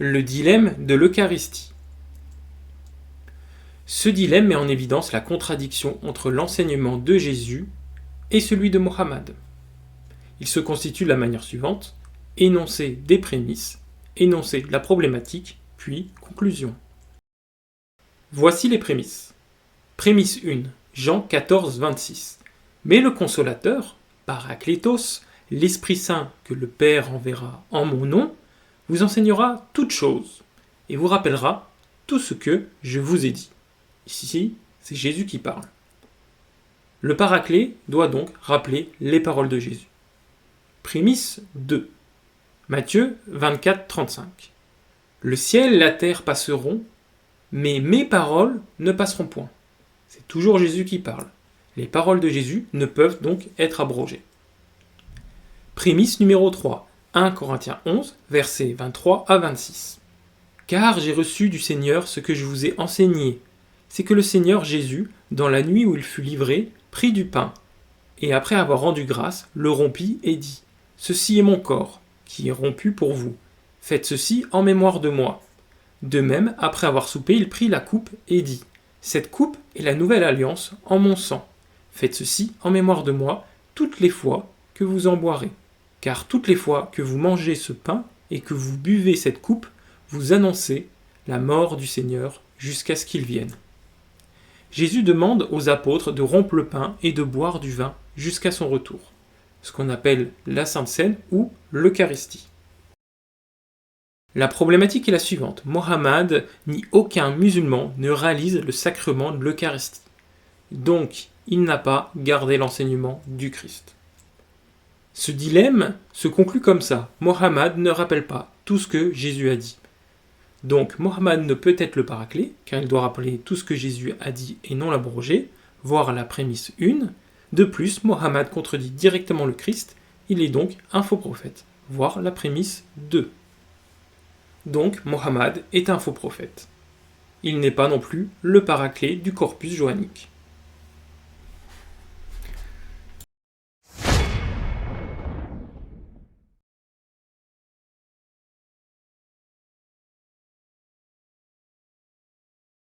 Le dilemme de l'Eucharistie. Ce dilemme met en évidence la contradiction entre l'enseignement de Jésus et celui de Mohammed. Il se constitue de la manière suivante: énoncer des prémices, énoncer la problématique, puis conclusion. Voici les prémices. Prémisse 1, Jean 14, 26. Mais le Consolateur, Paraklétos, l'Esprit Saint que le Père enverra en mon nom, vous enseignera toutes choses et vous rappellera tout ce que je vous ai dit. Ici, c'est Jésus qui parle. Le Paraclet doit donc rappeler les paroles de Jésus. Prémisse 2. Matthieu 24, 35. Le ciel et la terre passeront, mais mes paroles ne passeront point. C'est toujours Jésus qui parle. Les paroles de Jésus ne peuvent donc être abrogées. Prémisse numéro 3. 1 Corinthiens 11, versets 23 à 26. Car j'ai reçu du Seigneur ce que je vous ai enseigné. C'est que le Seigneur Jésus, dans la nuit où il fut livré, prit du pain, et après avoir rendu grâce, le rompit et dit : Ceci est mon corps, qui est rompu pour vous. Faites ceci en mémoire de moi. De même, après avoir soupé, il prit la coupe et dit : Cette coupe est la nouvelle alliance en mon sang. Faites ceci en mémoire de moi toutes les fois que vous en boirez. Car toutes les fois que vous mangez ce pain et que vous buvez cette coupe, vous annoncez la mort du Seigneur jusqu'à ce qu'il vienne. Jésus demande aux apôtres de rompre le pain et de boire du vin jusqu'à son retour, ce qu'on appelle la Sainte Seine ou l'Eucharistie. La problématique est la suivante: Mohammed ni aucun musulman ne réalise le sacrement de l'Eucharistie. Donc, il n'a pas gardé l'enseignement du Christ. Ce dilemme se conclut comme ça: Mohammed ne rappelle pas tout ce que Jésus a dit. Donc Mohammed ne peut être le Paraclet, car il doit rappeler tout ce que Jésus a dit et non l'abroger, voire la prémisse 1. De plus, Mohammed contredit directement le Christ, il est donc un faux prophète, voire la prémisse 2. Donc Mohammed est un faux prophète. Il n'est pas non plus le Paraclet du corpus joannique.